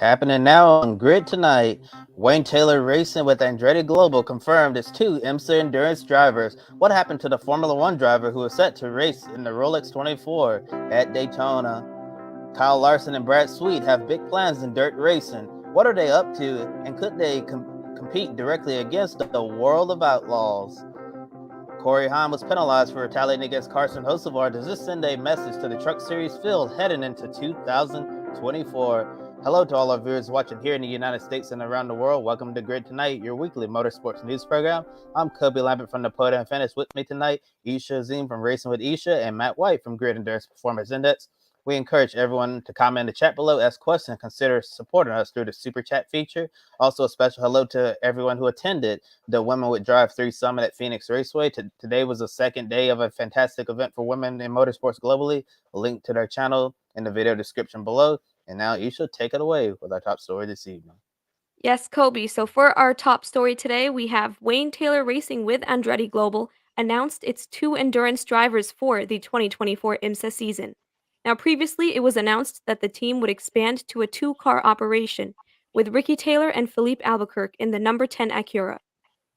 Happening now on Grid Tonight. Wayne Taylor Racing with Andretti Global confirmed its two IMSA endurance drivers. What happened to the Formula One driver who was set to race in the Rolex 24 at Daytona? Kyle Larson and Brad Sweet have big plans in dirt racing. What are they up to, and could they compete directly against the World of Outlaws? Corey Heim was penalized for retaliating against Carson Hocevar. Does this send a message to the Truck Series field heading into 2024? Hello to all our viewers watching here in the United States and around the world. Welcome to Grid Tonight, your weekly motorsports news program. I'm Kobe Lambert from the Podium Finish. With me tonight, Isha Azim from Racing with Isha and Matt White from Grid Endurance Performance Index. We encourage everyone to comment in the chat below, ask questions, and consider supporting us through the Super Chat feature. Also, a special hello to everyone who attended the Women with Drive 3 Summit at Phoenix Raceway. Today was the second day of a fantastic event for women in motorsports globally. A link to their channel in the video description below. And now, Isha, take it away with our top story this evening. Yes, Kobe. So for our top story today, we have Wayne Taylor Racing with Andretti Global announced its two endurance drivers for the 2024 IMSA season. Now, previously, it was announced that the team would expand to a two-car operation with Ricky Taylor and Philippe Albuquerque in the number 10 Acura.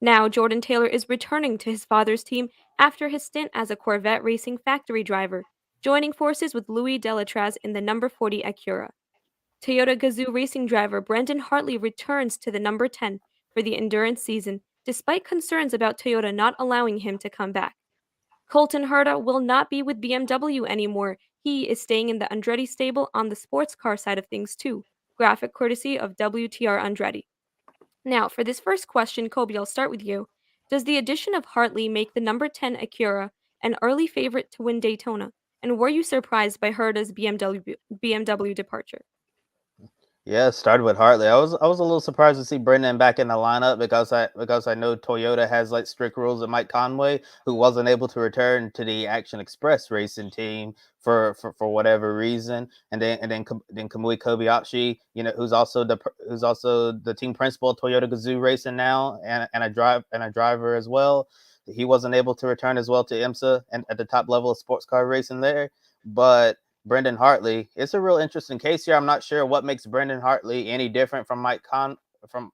Now, Jordan Taylor is returning to his father's team after his stint as a Corvette racing factory driver, joining forces with Louis Delatraz in the number 40 Acura. Toyota Gazoo racing driver Brendan Hartley returns to the number 10 for the endurance season, despite concerns about Toyota not allowing him to come back. Colton Herta will not be with BMW anymore. He is staying in the Andretti stable on the sports car side of things too. Graphic courtesy of WTR Andretti. Now, for this first question, Kobe, I'll start with you. Does the addition of Hartley make the number 10 Acura an early favorite to win Daytona? And were you surprised by Herta's BMW departure? Yeah, it started with Hartley. I was a little surprised to see Brendan back in the lineup because I know Toyota has like strict rules with Mike Conway, who wasn't able to return to the Action Express racing team for whatever reason, and then Kamui Kobayashi, who's also the team principal of Toyota Gazoo Racing now, and a driver as well. He wasn't able to return as well to IMSA and at the top level of sports car racing there, but Brendan Hartley. It's a real interesting case here. I'm not sure what makes Brendan Hartley any different from from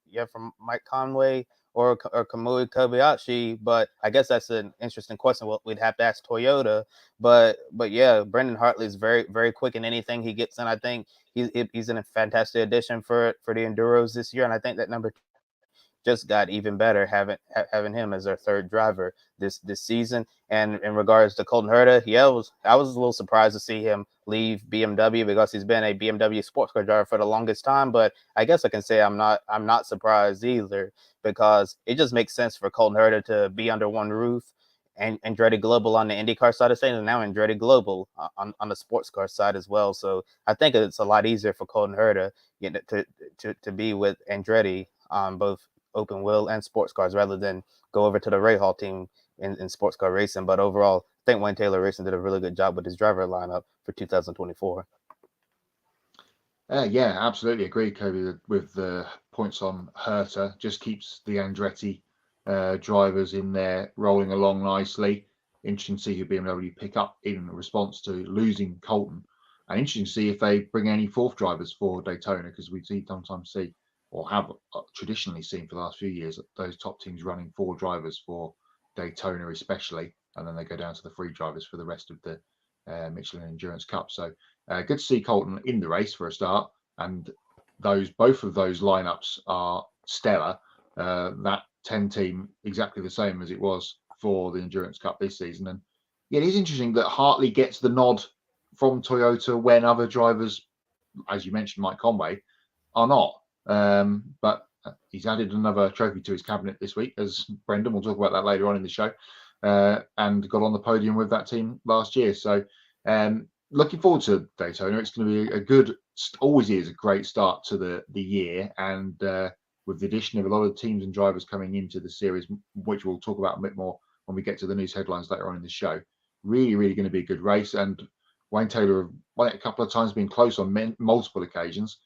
Mike Conway or Kamui Kobayashi, but I guess that's an interesting question. We'd have to ask Toyota. But yeah, Brendan Hartley is very very quick in anything he gets in. I think he's a fantastic addition for the Enduros this year, and I think that number just got even better having him as their third driver this season. And in regards to Colton Herta, yeah, I was a little surprised to see him leave BMW because he's been a BMW sports car driver for the longest time. But I guess I can say I'm not surprised either, because it just makes sense for Colton Herta to be under one roof, and Andretti Global on the IndyCar side of things, and now Andretti Global on the sports car side as well. So I think it's a lot easier for Colton Herta, to be with Andretti on both open wheel and sports cars rather than go over to the Rahal team in sports car racing. But overall, I think Wayne Taylor Racing did a really good job with his driver lineup for 2024. Yeah, absolutely agree, Kobe, with the points on Herta. Just keeps the Andretti drivers in there rolling along nicely. Interesting to see who BMW pick up in response to losing Colton. And interesting to see if they bring any fourth drivers for Daytona, because we sometimes see, or have traditionally seen for the last few years, those top teams running four drivers for Daytona especially, and then they go down to the three drivers for the rest of the Michelin Endurance Cup. So good to see Colton in the race for a start, and both of those lineups are stellar. That 10 team exactly the same as it was for the Endurance Cup this season. And yeah, it is interesting that Hartley gets the nod from Toyota when other drivers, as you mentioned, Mike Conway, are not. But he's added another trophy to his cabinet this week, as Brendan, we'll talk about that later on in the show, and got on the podium with that team last year. So looking forward to Daytona. It's going to be a good, always is a great start to the year, and with the addition of a lot of teams and drivers coming into the series, which we'll talk about a bit more when we get to the news headlines later on in the show. Really, really going to be a good race, and Wayne Taylor won it a couple of times, been close on multiple occasions.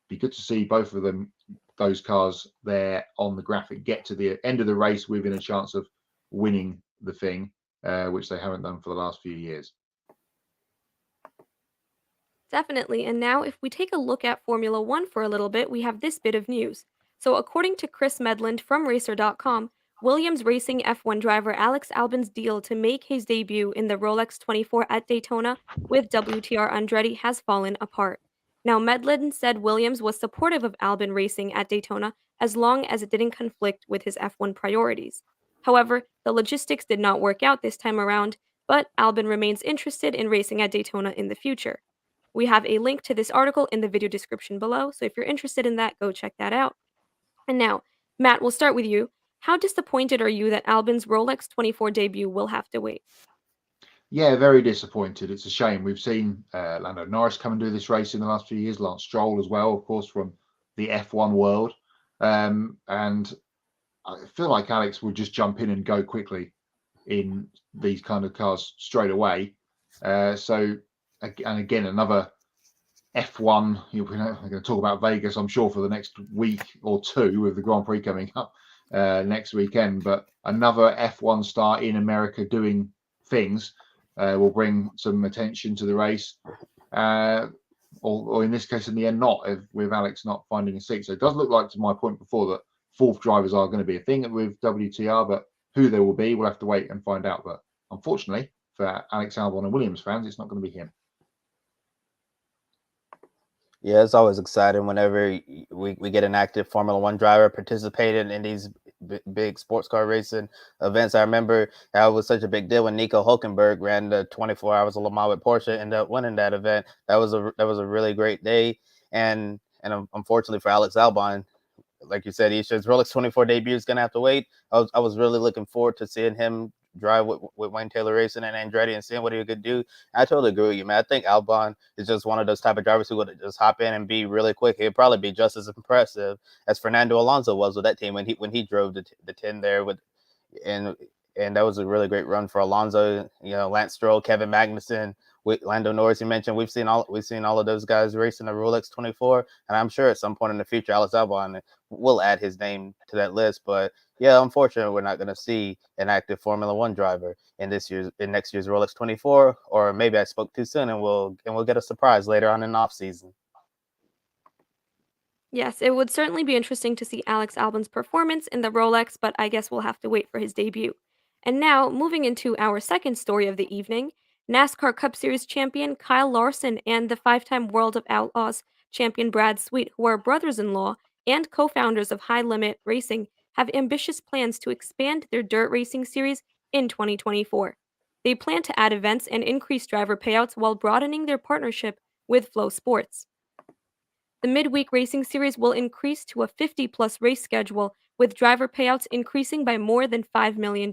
Be good to see both of them, those cars there on the graphic, get to the end of the race within a chance of winning the thing, which they haven't done for the last few years. Definitely. And now, if we take a look at Formula One for a little bit, we have this bit of news. So, according to Chris Medland from Racer.com, Williams Racing F1 driver Alex Albon's deal to make his debut in the Rolex 24 at Daytona with WTR Andretti has fallen apart. Now, Medland said Williams was supportive of Albon racing at Daytona as long as it didn't conflict with his F1 priorities. However, the logistics did not work out this time around, but Albon remains interested in racing at Daytona in the future. We have a link to this article in the video description below, so if you're interested in that, go check that out. And now, Matt, we'll start with you. How disappointed are you that Albon's Rolex 24 debut will have to wait? Yeah, very disappointed. It's a shame. We've seen Lando Norris come and do this race in the last few years, Lance Stroll as well, of course, from the F1 world. And I feel like Alex would just jump in and go quickly in these kind of cars straight away. And again, another F1. We're going to talk about Vegas, I'm sure, for the next week or two with the Grand Prix coming up next weekend. But another F1 star in America doing things will bring some attention to the race. Or in this case, in the end, not, with Alex not finding a seat. So it does look like, to my point before, that fourth drivers are going to be a thing with WTR, but who they will be, we'll have to wait and find out. But unfortunately, for Alex Albon and Williams fans, it's not going to be him. Yeah, it's always exciting whenever we get an active Formula One driver participating in these big sports car racing events. I remember that was such a big deal when Nico Hulkenberg ran the 24 Hours of Le Mans with Porsche, ended up winning that event. That was a really great day, and unfortunately for Alex Albon, like you said, his Rolex 24 debut is gonna have to wait. I was really looking forward to seeing him drive with Wayne Taylor Racing and Andretti and seeing what he could do. I totally agree with you, man. I think Albon is just one of those type of drivers who would just hop in and be really quick. He'd probably be just as impressive as Fernando Alonso was with that team when he drove the 10 there with and and that was a really great run for Alonso. You know, Lance Stroll, Kevin Magnussen, with Lando Norris. You mentioned we've seen all of those guys racing the Rolex 24, and I'm sure at some point in the future, Alex Albon will add his name to that list. But yeah, unfortunately, we're not going to see an active Formula One driver in next year's Rolex 24, or maybe I spoke too soon, and we'll get a surprise later on in the off season. Yes, it would certainly be interesting to see Alex Albon's performance in the Rolex, but I guess we'll have to wait for his debut. And now, moving into our second story of the evening, NASCAR Cup Series champion Kyle Larson and the five-time World of Outlaws champion Brad Sweet, who are brothers-in-law and co-founders of High Limit Racing, have ambitious plans to expand their dirt racing series in 2024. They plan to add events and increase driver payouts while broadening their partnership with Flow Sports. The midweek racing series will increase to a 50-plus race schedule, with driver payouts increasing by more than $5 million.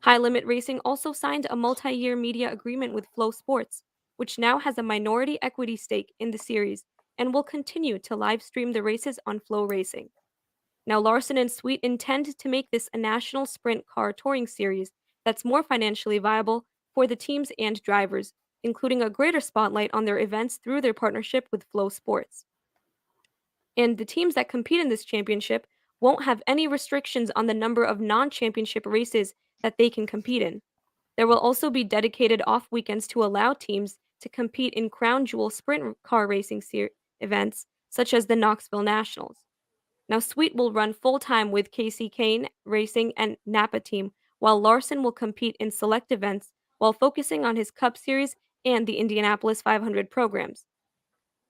High Limit Racing also signed a multi-year media agreement with Flow Sports, which now has a minority equity stake in the series and will continue to live stream the races on Flow Racing. Now, Larson and Sweet intend to make this a national sprint car touring series that's more financially viable for the teams and drivers, including a greater spotlight on their events through their partnership with Flow Sports. And the teams that compete in this championship won't have any restrictions on the number of non championship races that they can compete in. There will also be dedicated off weekends to allow teams to compete in crown jewel sprint car racing events, such as the Knoxville Nationals. Now, Sweet will run full time with Casey Kane Racing and Napa team, while Larson will compete in select events while focusing on his Cup Series and the Indianapolis 500 programs.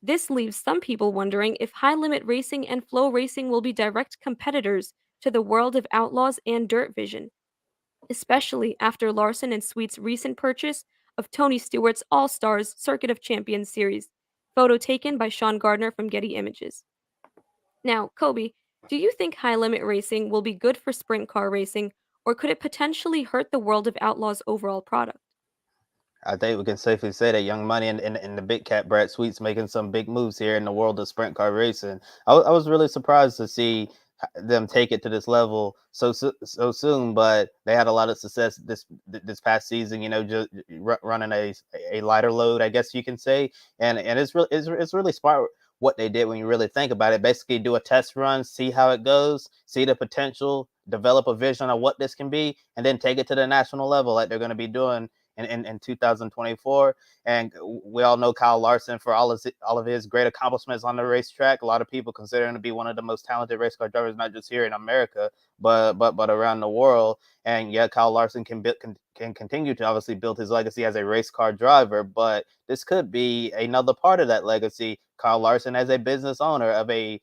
This leaves some people wondering if High Limit Racing and Flow Racing will be direct competitors to the World of Outlaws and Dirt Vision, especially after Larson and Sweet's recent purchase of Tony Stewart's All Stars Circuit of Champions series, photo taken by Sean Gardner from Getty Images. Now, Kobe, do you think High Limit Racing will be good for sprint car racing, or could it potentially hurt the World of Outlaws' overall product? I think we can safely say that Young Money and the big cat Brad Sweet's making some big moves here in the world of sprint car racing. I was really surprised to see them take it to this level so soon, but they had a lot of success this past season. You know, just running a lighter load, I guess you can say, and it's really smart what they did when you really think about it. Basically, do a test run, see how it goes, see the potential, develop a vision of what this can be, and then take it to the national level like they're going to be doing in 2024. And we all know Kyle Larson for all of his great accomplishments on the racetrack. A lot of people consider him to be one of the most talented race car drivers, not just here in America, but around the world. And yeah, Kyle Larson can continue to obviously build his legacy as a race car driver, but this could be another part of that legacy. Kyle Larson as a business owner of a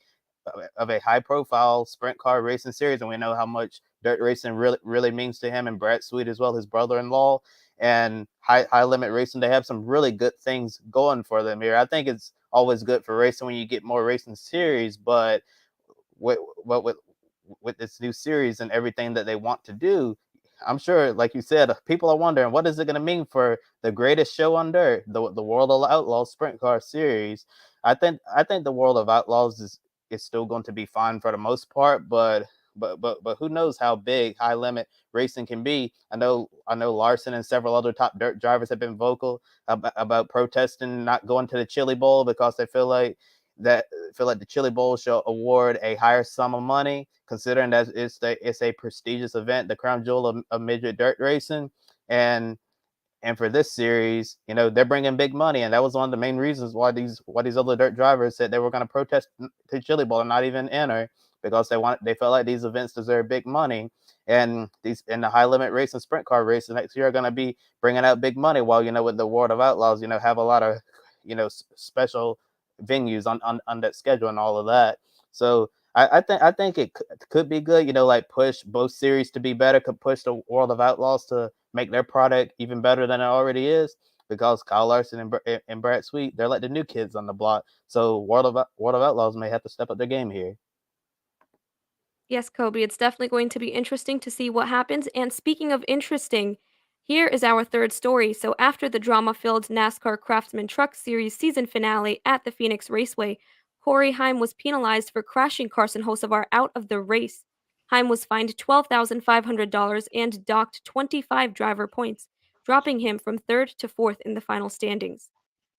high profile sprint car racing series, and we know how much dirt racing really means to him and Brad Sweet as well, his brother-in-law. And high limit racing, they have some really good things going for them here. I think it's always good for racing when you get more racing series, but with this new series and everything that they want to do, I'm sure, like you said, people are wondering what is it going to mean for the greatest show on dirt, the World of Outlaws Sprint Car Series. I think the World of Outlaws is still going to be fine for the most part, but who knows how big high limit racing can be. I know Larson and several other top dirt drivers have been vocal about protesting not going to the Chili Bowl because they feel like the Chili Bowl should award a higher sum of money, considering that it's a prestigious event, the crown jewel of midget dirt racing. And for this series, they're bringing big money, and that was one of the main reasons why these other dirt drivers said they were going to protest the Chili Bowl and not even enter, because they felt like these events deserve big money, and the high limit racing sprint car races next year are going to be bringing out big money. While with the World of Outlaws, have a lot of special venues on that schedule and all of that. So I think it could be good. Like push both series to be better. Could push the World of Outlaws to make their product even better than it already is. Because Kyle Larson and Brad Sweet, they're like the new kids on the block. So World of Outlaws may have to step up their game here. Yes, Kobe, it's definitely going to be interesting to see what happens. And speaking of interesting, here is our third story. So, after the drama filled NASCAR Craftsman Truck Series season finale at the Phoenix Raceway, Corey Heim was penalized for crashing Carson Hocevar out of the race. Heim was fined $12,500 and docked 25 driver points, dropping him from third to fourth in the final standings.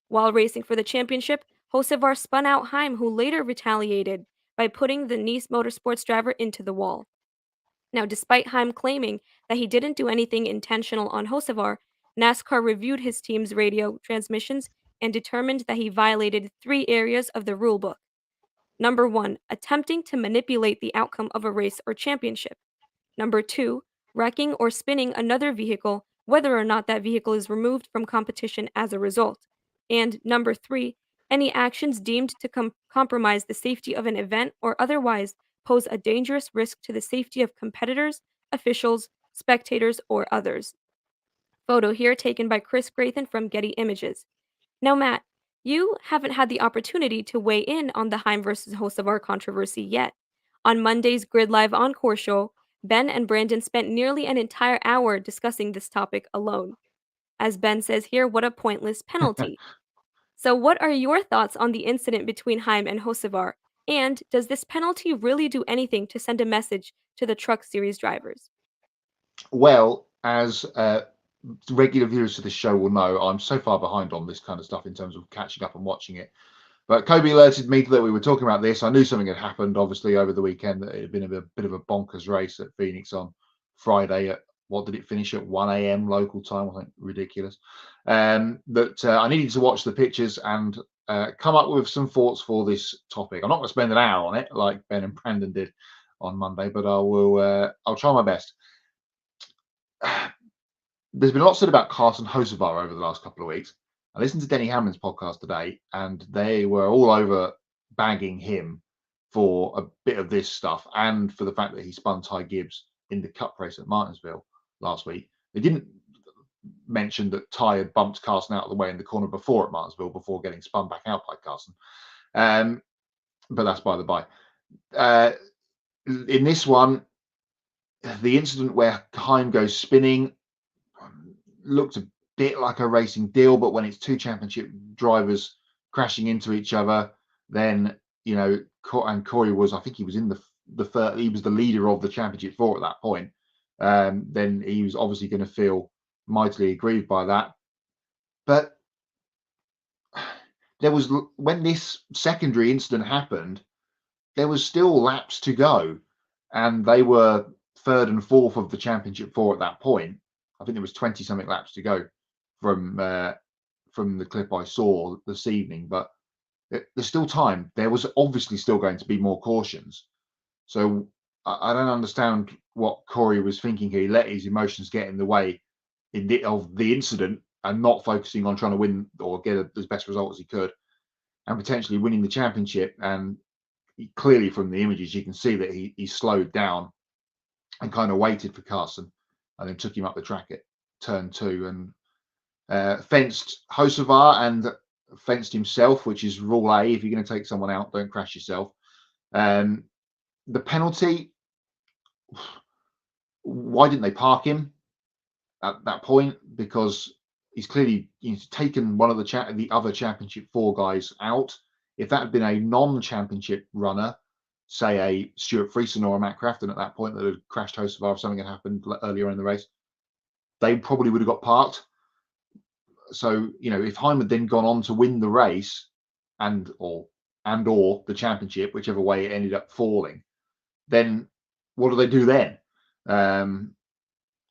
While racing for the championship, Hocevar spun out Heim, who later retaliated by putting the Nice Motorsports driver into the wall. Now, despite Heim claiming that he didn't do anything intentional on Hocevar, NASCAR reviewed his team's radio transmissions and determined that he violated three areas of the rulebook. Number one, attempting to manipulate the outcome of a race or championship. Number two, wrecking or spinning another vehicle, whether or not that vehicle is removed from competition as a result. And number three, any actions deemed to compromise the safety of an event or otherwise pose a dangerous risk to the safety of competitors, officials, spectators, or others. Photo here taken by Chris Grathan from Getty Images. Now, Matt, you haven't had the opportunity to weigh in on the Heim versus Hocevar controversy yet. On Monday's Grid Live Encore show, Ben and Brandon spent nearly an entire hour discussing this topic alone. As Ben says here, what a pointless penalty. So, what are your thoughts on the incident between Heim and Hocevar? And does this penalty really do anything to send a message to the Truck Series drivers? Well, as regular viewers to the show will know, I'm so far behind on this kind of stuff in terms of catching up and watching it. But Kobe alerted me that we were talking about this. I knew something had happened, obviously, over the weekend. That it had been a bit of a bonkers race at Phoenix on Friday. At what did it finish at 1 a.m. local time? I think ridiculous. That I needed to watch the pictures and come up with some thoughts for this topic. I'm not going to spend an hour on it like Ben and Brandon did on Monday, but I will. I'll try my best. There's been a lot said about Carson Hocevar over the last couple of weeks. I listened to Denny Hamlin's podcast today, and they were all over bagging him for a bit of this stuff and for the fact that he spun Ty Gibbs in the Cup race at Martinsville last week. They didn't mention that Ty had bumped Carson out of the way in the corner before at Martinsville before getting spun back out by Carson. But that's by the by. In this one, the incident where Heim goes spinning looked a bit like a racing deal, but when it's two championship drivers crashing into each other, then and Corey was, I think he was in the third, he was the leader of the championship four at that point. Then he was obviously going to feel mightily aggrieved by that. But there was, when this secondary incident happened, there was still laps to go, and they were third and fourth of the championship four at that point. I think there was 20 something laps to go from the clip I saw this evening, but there's still time. There was obviously still going to be more cautions. So I don't understand what Corey was thinking here. He let his emotions get in the way of the incident and not focusing on trying to win or get as best result as he could and potentially winning the championship. And clearly from the images, you can see that he slowed down and kind of waited for Carson and then took him up the track at turn 2 and fenced Hocevar and fenced himself, which is rule A. If you're going to take someone out, don't crash yourself. The penalty, why didn't they park him at that point? Because he's clearly taken one of the other championship 4 guys out. If that had been a non-championship runner, say a Stuart Friesen or a Matt Crafton at that point that had crashed Hocevar if something had happened earlier in the race, they probably would have got parked. So, if Heim had then gone on to win the race and or the championship, whichever way it ended up falling, then what do they do then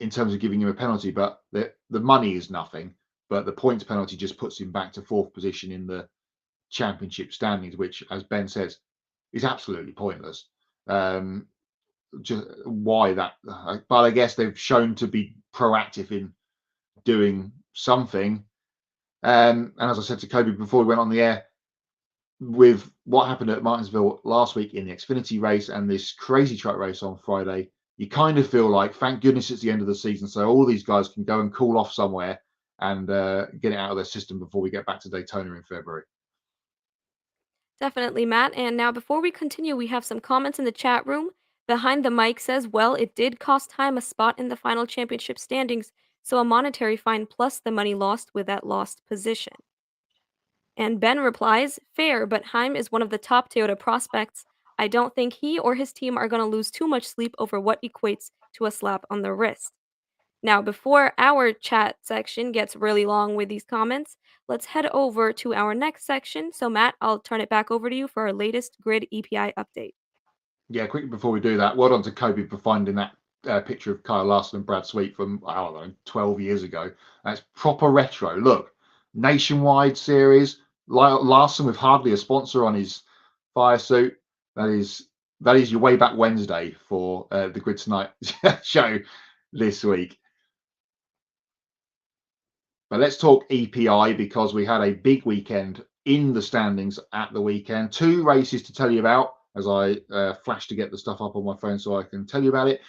in terms of giving him a penalty? But the money is nothing, but the points penalty just puts him back to 4th position in the championship standings, which, as Ben says, is absolutely pointless. Just why that? But I guess they've shown to be proactive in doing something. And as I said to Kobe before we went on the air, with what happened at Martinsville last week in the Xfinity race and this crazy truck race on Friday, you kind of feel like, thank goodness it's the end of the season, so all these guys can go and cool off somewhere and get it out of their system before we get back to Daytona in February. Definitely, Matt. And now, before we continue, we have some comments in the chat room. Behind the mic says, well, it did cost Heim a spot in the final championship standings, so a monetary fine plus the money lost with that lost position. And Ben replies, fair, but Heim is one of the top Toyota prospects. I don't think he or his team are going to lose too much sleep over what equates to a slap on the wrist. Now, before our chat section gets really long with these comments, let's head over to our next section. So, Matt, I'll turn it back over to you for our latest grid EPI update. Yeah, quickly before we do that, well done to Kobe for finding that picture of Kyle Larson and Brad Sweet from, I don't know, 12 years ago. That's proper retro. Look, nationwide series, Larson with hardly a sponsor on his fire suit. That is your way back Wednesday for the Grid Tonight show this week. But let's talk EPI because we had a big weekend in the standings at the weekend. 2 races to tell you about as I flash to get the stuff up on my phone so I can tell you about it.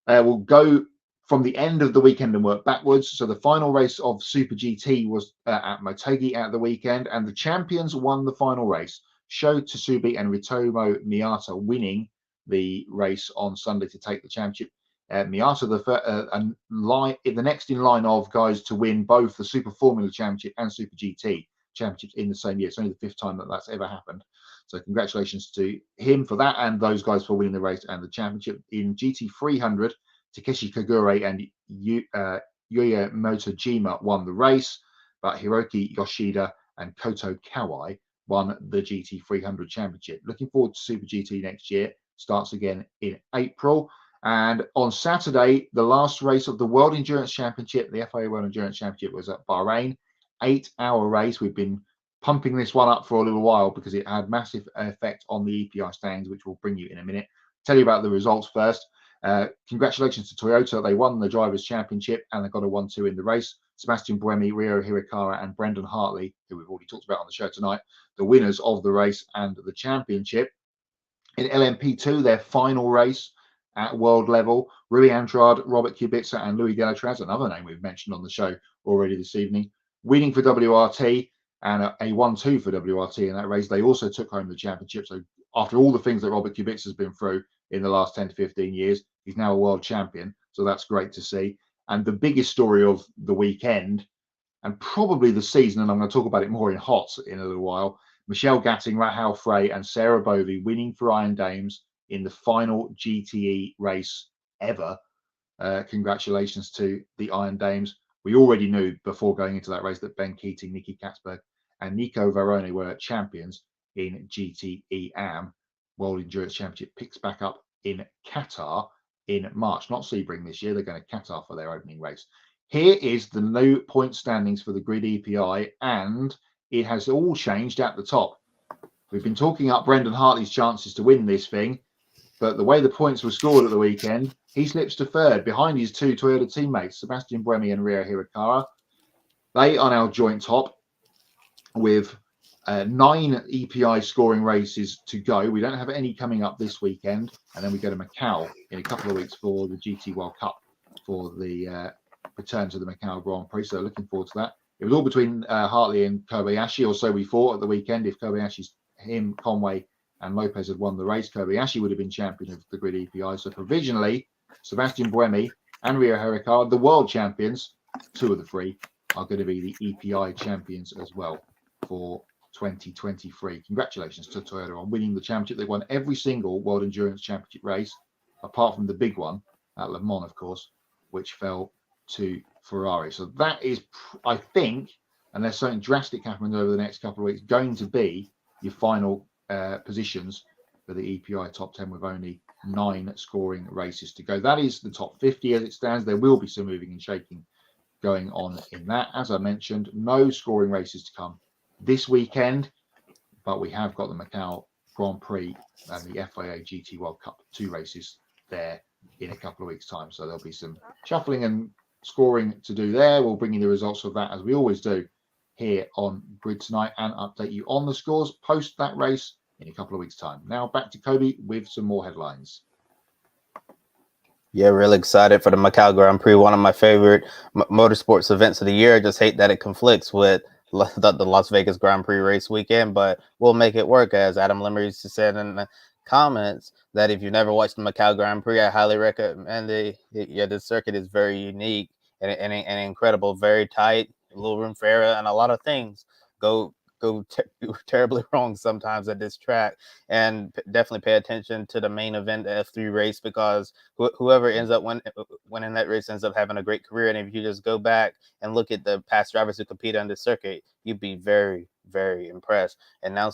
We'll go from the end of the weekend and work backwards. So the final race of Super GT was at Motegi at the weekend, and the champions won the final race. Sho Tsubi and Ritomo Miyata winning the race on Sunday to take the championship. Miyata, the next in line of guys to win both the Super Formula Championship and Super GT Championships in the same year. It's only the 5th time that that's ever happened. So congratulations to him for that and those guys for winning the race and the championship. In GT 300, Takeshi Kagure and Yuya Motojima won the race, but Hiroki Yoshida and Koto Kawai won the GT 300 championship. Looking forward to Super GT next year. Starts again in April. And on Saturday, the last race of the World Endurance Championship, the FIA World Endurance Championship, was at Bahrain. 8-hour race. We've been pumping this one up for a little while because it had massive effect on the EPI standings, which we'll bring you in a minute. Tell you about the results first. Congratulations to Toyota. They won the Drivers' Championship and they got a 1-2 in the race. Sebastian Buemi, Rio Hirakawa and Brendan Hartley, who we've already talked about on the show tonight, the winners of the race and the championship. In LMP2, their final race at world level, Rui Andrade, Robert Kubica and Louis Delatraz, another name we've mentioned on the show already this evening, winning for WRT and a 1-2 for WRT in that race. They also took home the championship. So after all the things that Robert Kubica has been through in the last 10 to 15 years, he's now a world champion. So that's great to see. And the biggest story of the weekend and probably the season, and I'm going to talk about it more in hot in a little while, Michelle Gatting, Rahal Frey and Sarah Bovey winning for Iron Dames in the final GTE race ever. Congratulations to the Iron Dames. We already knew before going into that race that Ben Keating, Nikki Katzberg and Nico Varone were champions in GTE AM. World Endurance Championship picks back up in Qatar in March. Not Sebring this year. They're going to Qatar for their opening race Here is the new point standings for the grid EPI, and it has all changed at the top. We've been talking up Brendan Hartley's chances to win this thing, but the way the points were scored at the weekend, he slips to third behind his two Toyota teammates, Sebastian Buemi and Rio Hirakawa. They are now joint top with 9 EPI scoring races to go. We don't have any coming up this weekend, and then we go to Macau in a couple of weeks for the GT World Cup for the return to the Macau Grand Prix. So looking forward to that. It was all between Hartley and Kobayashi, or so we thought at the weekend. If Kobayashi's him, Conway, and Lopez had won the race, Kobayashi would have been champion of the grid EPI. So provisionally, Sebastian Buemi and Rio Hirakawa, the world champions, 2 of the 3, are going to be the EPI champions as well for 2023. Congratulations to Toyota on winning the championship. They won every single World Endurance Championship race, apart from the big one at Le Mans, of course, which fell to Ferrari. So that is, I think, unless something drastic happens over the next couple of weeks, going to be your final positions for the EPI top 10 with only 9 scoring races to go. That is the top 50 as it stands. There will be some moving and shaking going on in that. As I mentioned, no scoring races to come this weekend, but we have got the Macau Grand Prix and the FIA GT World Cup, 2 races there in a couple of weeks' time. So there'll be some shuffling and scoring to do there. We'll bring you the results of that as we always do here on Grid Tonight and update you on the scores post that race in a couple of weeks' time. Now back to Kobe with some more headlines. Yeah, really excited for the Macau Grand Prix, one of my favorite motorsports events of the year. I just hate that it conflicts with the Las Vegas Grand Prix race weekend, but we'll make it work. As Adam Limmer used to say in the comments, that if you've never watched the Macau Grand Prix, I highly recommend it. The circuit is very unique and incredible, very tight, a little room for error, and a lot of things go terribly wrong sometimes at this track. And definitely pay attention to the main event, the F3 race, because whoever ends up winning that race ends up having a great career. And if you just go back and look at the past drivers who compete on this circuit, you'd be very, very impressed. And now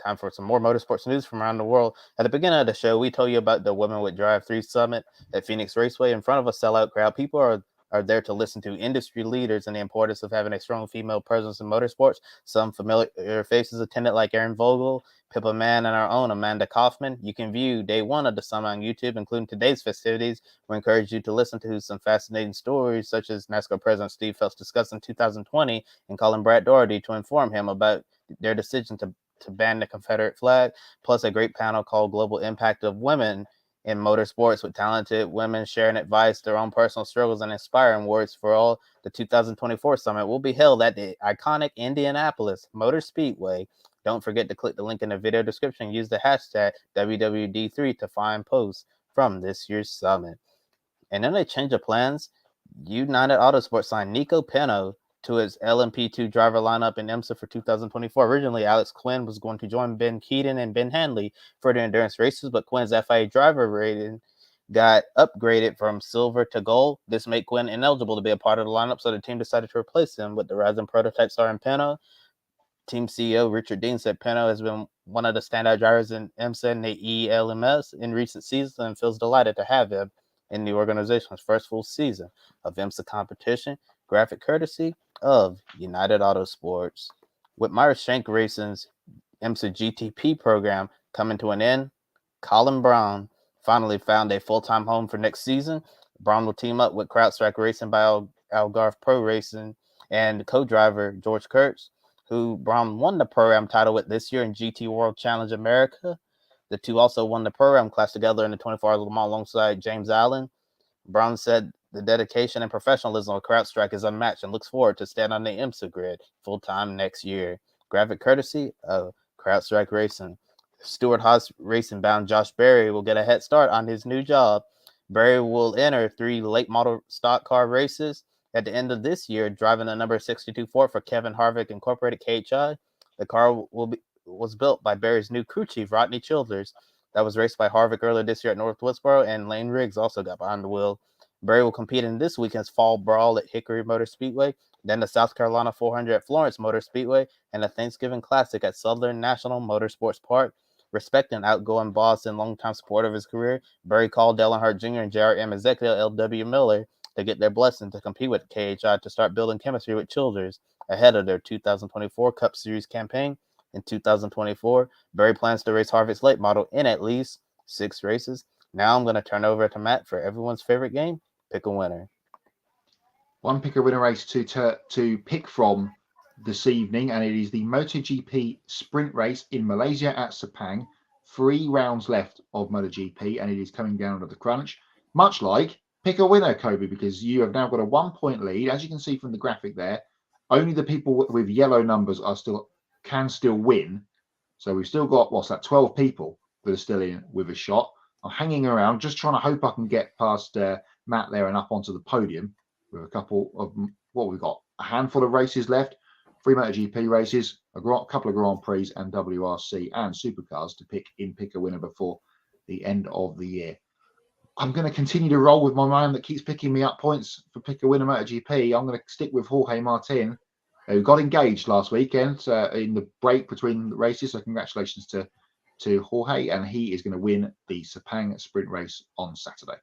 time for some more motorsports news from around the world. At the beginning of the show, we told you about the Women with Drive 3 Summit at Phoenix Raceway in front of a sellout crowd. People are there to listen to industry leaders and the importance of having a strong female presence in motorsports. Some familiar faces attended, like Aaron Vogel, Pippa Mann, and our own Amanda Kaufman. You can view day 1 of the summit on YouTube, including today's festivities. We encourage you to listen to some fascinating stories, such as NASCAR President Steve Phelps discussing 2020 and calling Brad Doherty to inform him about their decision to ban the Confederate flag, plus a great panel called Global Impact of Women in Motorsports, with talented women sharing advice, their own personal struggles, and inspiring words for all. The 2024 summit will be held at the iconic Indianapolis Motor Speedway. Don't forget to click the link in the video description and use the hashtag WWD3 to find posts from this year's summit. And then a change of plans. United Autosport signed Nico Pino to its LMP2 driver lineup in IMSA for 2024. Originally, Alex Quinn was going to join Ben Keaton and Ben Handley for the endurance races, but Quinn's FIA driver rating got upgraded from silver to gold. This made Quinn ineligible to be a part of the lineup, so the team decided to replace him with the rising prototype star in Pino. Team CEO Richard Dean said Pino has been one of the standout drivers in IMSA and the ELMS in recent seasons and feels delighted to have him in the organization's first full season of IMSA competition, graphic courtesy of United Autosports. With Myers Shank Racing's IMSA GTP program coming to an end, Colin Brown finally found a full-time home for next season. Brown will team up with CrowdStrike Racing by Algarve Pro Racing and co-driver George Kurtz, who Brown won the program title with this year in GT World Challenge America. The two also won the program class together in the 24 Hours Le Mans alongside James Allen. Brown said the dedication and professionalism of CrowdStrike is unmatched and looks forward to stand on the IMSA grid full-time next year. Graphic courtesy of CrowdStrike Racing. Stewart Haas Racing bound Josh Berry will get a head start on his new job. Berry will enter 3 late model stock car races at the end of this year, driving the number 62 Ford for Kevin Harvick Incorporated KHI. The car was built by Berry's new crew chief, Rodney Childers. That was raced by Harvick earlier this year at North Woodsboro, and Lane Riggs also got behind the wheel. Berry will compete in this weekend's Fall Brawl at Hickory Motor Speedway, then the South Carolina 400 at Florence Motor Speedway, and the Thanksgiving Classic at Southern National Motorsports Park. Respecting outgoing boss and longtime supporter of his career, Berry called Dale Earnhardt Jr. and JRM executive L.W. Miller to get their blessing to compete with KHI to start building chemistry with Childers ahead of their 2024 Cup Series campaign. In 2024, Berry plans to race Harvick's late model in at least 6 races. Now I'm going to turn over to Matt for everyone's favorite game, Pick a Winner. One pick a winner race to pick from this evening, and it is the MotoGP sprint race in Malaysia at Sepang. 3 rounds left of MotoGP, and it is coming down to the crunch. Much like pick a winner, Kobe, because you have now got a 1-point lead. As you can see from the graphic there, only the people with yellow numbers can still win. So we've still got, 12 people that are still in with a shot. I'm hanging around, just trying to hope I can get past Matt there and up onto the podium with a couple of, we've got? A handful of races left, 3 MotoGP races, a couple of Grand Prix and WRC and Supercars to pick a winner before the end of the year. I'm going to continue to roll with my man that keeps picking me up points for pick a winner MotoGP. I'm going to stick with Jorge Martin, who got engaged last weekend in the break between the races. So congratulations to Jorge, and he is going to win the Sepang sprint race on Saturday.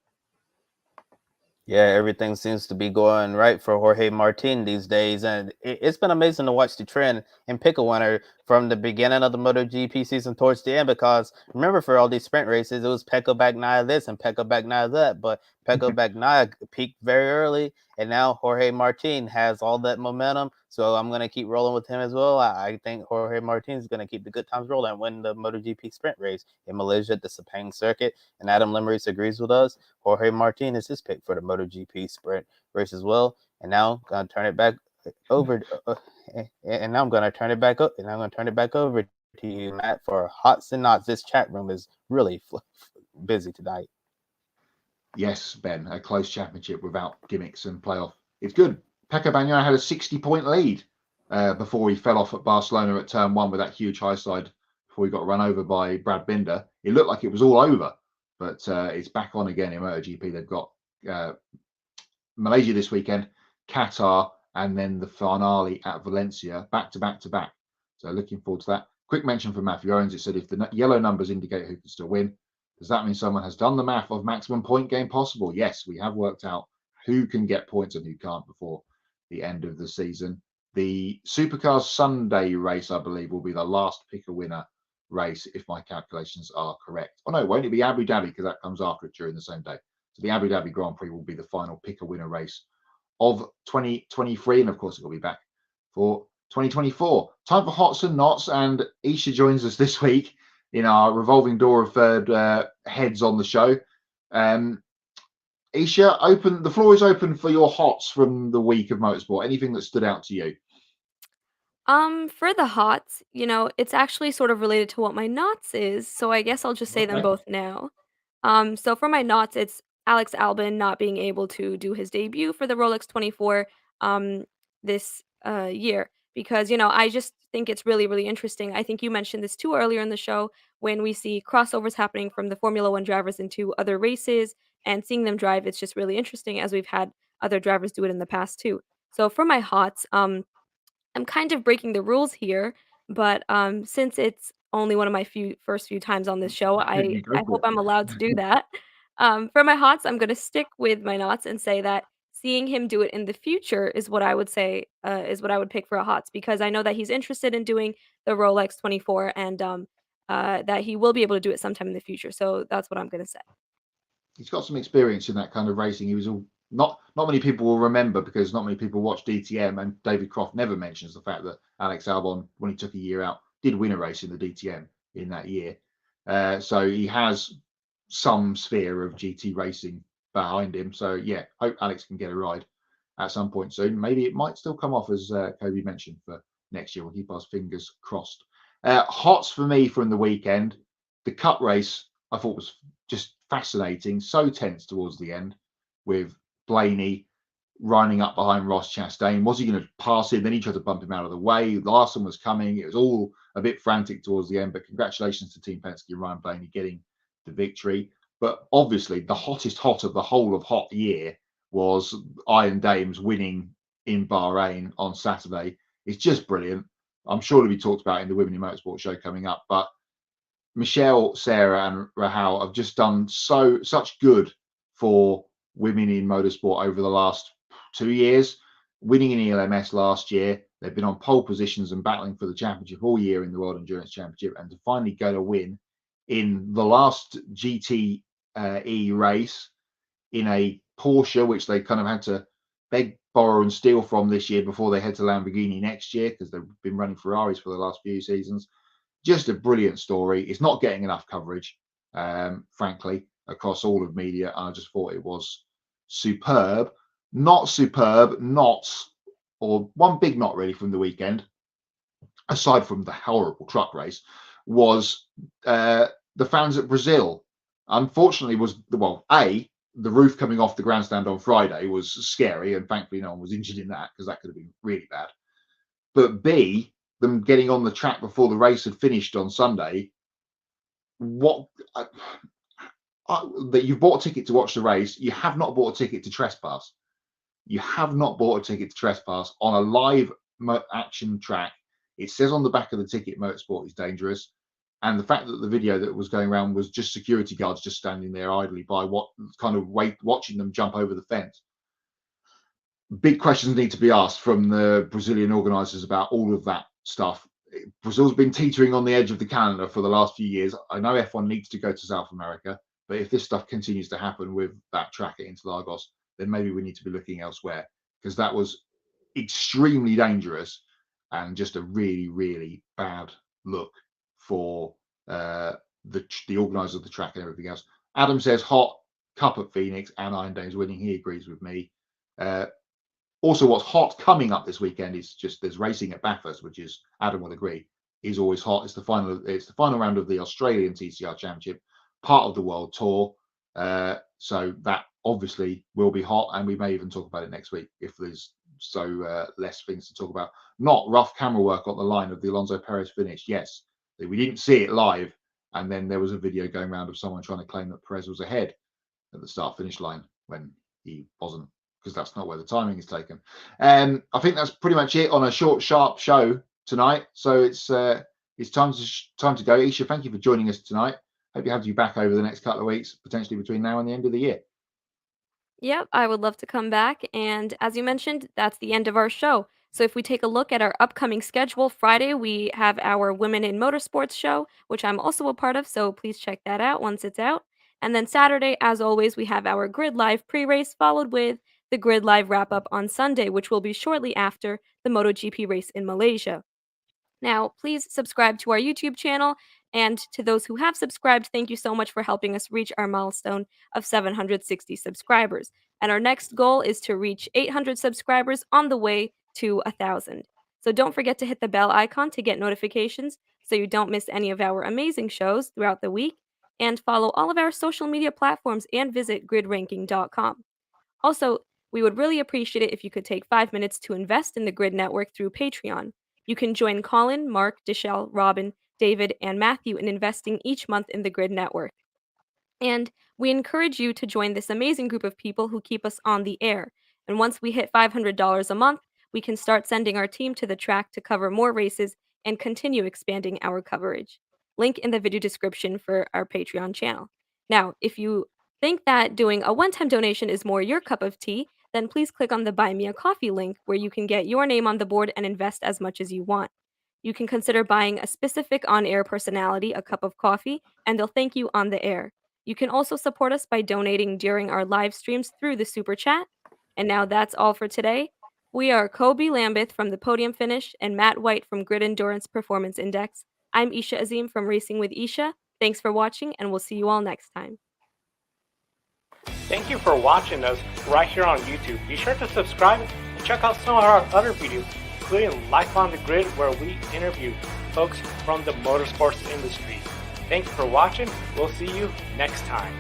Yeah, everything seems to be going right for Jorge Martin these days, and it's been amazing to watch the trend in pick a winner from the beginning of the MotoGP season towards the end. Because remember, for all these sprint races, it was Pecco Bagnaia this and Pecco Bagnaia that, but Pecco Bagnaia peaked very early, and now Jorge Martin has all that momentum. So I'm going to keep rolling with him as well. I think Jorge Martin is going to keep the good times rolling and win the MotoGP sprint race in Malaysia at the Sepang circuit. And Adam Limerick agrees with us. Jorge Martin is his pick for the MotoGP sprint race as well. And now I'm going to turn it back over. And now I'm going to turn it back up. And I'm going to turn it back over to you, Matt, for Hots and Knots. This chat room is really busy tonight. Yes, Ben, a close championship without gimmicks and playoff. It's good. Pecco Bagnaia had a 60-point lead before he fell off at Barcelona at turn 1 with that huge high side before he got run over by Brad Binder. It looked like it was all over, but it's back on again in MotoGP. They've got Malaysia this weekend, Qatar, and then the finale at Valencia, back to back to back. So looking forward to that. Quick mention from Matthew Owens. It said if the yellow numbers indicate who can still win, does that mean someone has done the math of maximum point game possible? Yes, we have worked out who can get points and who can't before the end of the season. The Supercars Sunday race, I believe, will be the last pick a winner race if my calculations are correct. Oh no, won't it be Abu Dhabi, because that comes after it during the same day. So the Abu Dhabi Grand Prix will be the final pick a winner race of 2023, and of course it will be back for 2024. Time for Hots and Knots, and Isha joins us this week in our revolving door of third heads on the show. Isha, the floor is open for your hots from the week of motorsport. Anything that stood out to you? For the hots, it's actually sort of related to what my knots is, so I guess I'll just say them Okay. both now. So for my knots, it's Alex Albon not being able to do his debut for the Rolex 24 this year because I just think it's really really interesting. I think you mentioned this too earlier in the show when we see crossovers happening from the Formula 1 drivers into other races and seeing them drive. It's just really interesting as we've had other drivers do it in the past too. So for my hots, I'm kind of breaking the rules here, but, since it's only one of my first few times on this show, I You go I for hope it. I'm allowed to do that. For my hots, I'm gonna stick with my knots and say that seeing him do it in the future is what I would say, is what I would pick for a hots because I know that he's interested in doing the Rolex 24 and, that he will be able to do it sometime in the future, so that's what I'm gonna say. He's got some experience in that kind of racing. He was not many people will remember because not many people watch DTM, and David Croft never mentions the fact that Alex Albon, when he took a year out, did win a race in the DTM in that year. So he has some sphere of GT racing behind him. So yeah, hope Alex can get a ride at some point soon. Maybe it might still come off, as Kobe mentioned, for next year. We'll keep our fingers crossed. Hots for me from the weekend. The Cup race I thought was just fascinating, so tense towards the end with Blaney running up behind Ross Chastain. Was he going to pass him? Then he tried to bump him out of the way. Larson was coming. It was all a bit frantic towards the end, but congratulations to Team Penske and Ryan Blaney getting the victory. But obviously the hottest hot of the whole of hot year was Iron Dames winning in Bahrain on Saturday. It's just brilliant. I'm sure it'll be talked about in the Women in Motorsport show coming up, but Michelle, Sarah, and Rahal have just done such good for women in motorsport over the last 2 years, winning in ELMS last year. They've been on pole positions and battling for the championship all year in the World Endurance Championship, and to finally go to win in the last GTE race in a Porsche, which they kind of had to beg, borrow and steal from this year before they head to Lamborghini next year, because they've been running Ferraris for the last few seasons. Just a brilliant story. It's not getting enough coverage, frankly, across all of media. I just thought it was superb. Not or one big not really from the weekend, aside from the horrible truck race, was the fans at Brazil. Unfortunately, the roof coming off the grandstand on Friday was scary, and thankfully no one was injured in that, because that could have been really bad. But B, them getting on the track before the race had finished on Sunday, that you've bought a ticket to watch the race, you have not bought a ticket to trespass. You have not bought a ticket to trespass on a live action track. It says on the back of the ticket, motorsport is dangerous. And the fact that the video that was going around was just security guards just standing there idly by, watching them jump over the fence. Big questions need to be asked from the Brazilian organisers about all of that stuff. Brazil's been teetering on the edge of the calendar for the last few years. I know F1 needs to go to South America, but if this stuff continues to happen with that track at Interlagos, then maybe we need to be looking elsewhere, because that was extremely dangerous and just a really, really bad look for the organizer of the track and everything else. Adam says hot cup at Phoenix and Iron Dame's winning. He agrees with me. Also, what's hot coming up this weekend is just there's racing at Bathurst, which is, Adam will agree, is always hot. It's the final round of the Australian TCR Championship, part of the World Tour. So that obviously will be hot, and we may even talk about it next week if there's less things to talk about. Not rough camera work on the line of the Alonso Perez finish. Yes, we didn't see it live, and then there was a video going around of someone trying to claim that Perez was ahead at the start-finish line when he wasn't, because that's not where the timing is taken. I think that's pretty much it on a short, sharp show tonight. So it's time to go. Isha, thank you for joining us tonight. Hope you have you back over the next couple of weeks, potentially between now and the end of the year. Yep, I would love to come back. And as you mentioned, that's the end of our show. So if we take a look at our upcoming schedule, Friday we have our Women in Motorsports show, which I'm also a part of, so please check that out once it's out. And then Saturday, as always, we have our Grid Live pre-race, followed with the Grid Live wrap-up on Sunday, which will be shortly after the MotoGP race in Malaysia. Now, please subscribe to our YouTube channel, and to those who have subscribed, thank you so much for helping us reach our milestone of 760 subscribers. And our next goal is to reach 800 subscribers on the way to 1,000. So don't forget to hit the bell icon to get notifications so you don't miss any of our amazing shows throughout the week, and follow all of our social media platforms and visit gridranking.com. Also, we would really appreciate it if you could take 5 minutes to invest in the Grid Network through Patreon. You can join Colin, Mark, Deshelle, Robin, David, and Matthew in investing each month in the Grid Network. And we encourage you to join this amazing group of people who keep us on the air. And once we hit $500 a month, we can start sending our team to the track to cover more races and continue expanding our coverage. Link in the video description for our Patreon channel. Now, if you think that doing a one-time donation is more your cup of tea, then please click on the Buy Me a Coffee link, where you can get your name on the board and invest as much as you want. You can consider buying a specific on-air personality a cup of coffee, and they'll thank you on the air. You can also support us by donating during our live streams through the Super Chat. And now that's all for today. We are Kobe Lambeth from The Podium Finish and Matt White from Grid Endurance Performance Index. I'm Isha Azim from Racing with Isha. Thanks for watching, and we'll see you all next time. Thank you for watching us right here on YouTube. Be sure to subscribe and check out some of our other videos, including Life on the Grid, where we interview folks from the motorsports industry. Thank you for watching. We'll see you next time.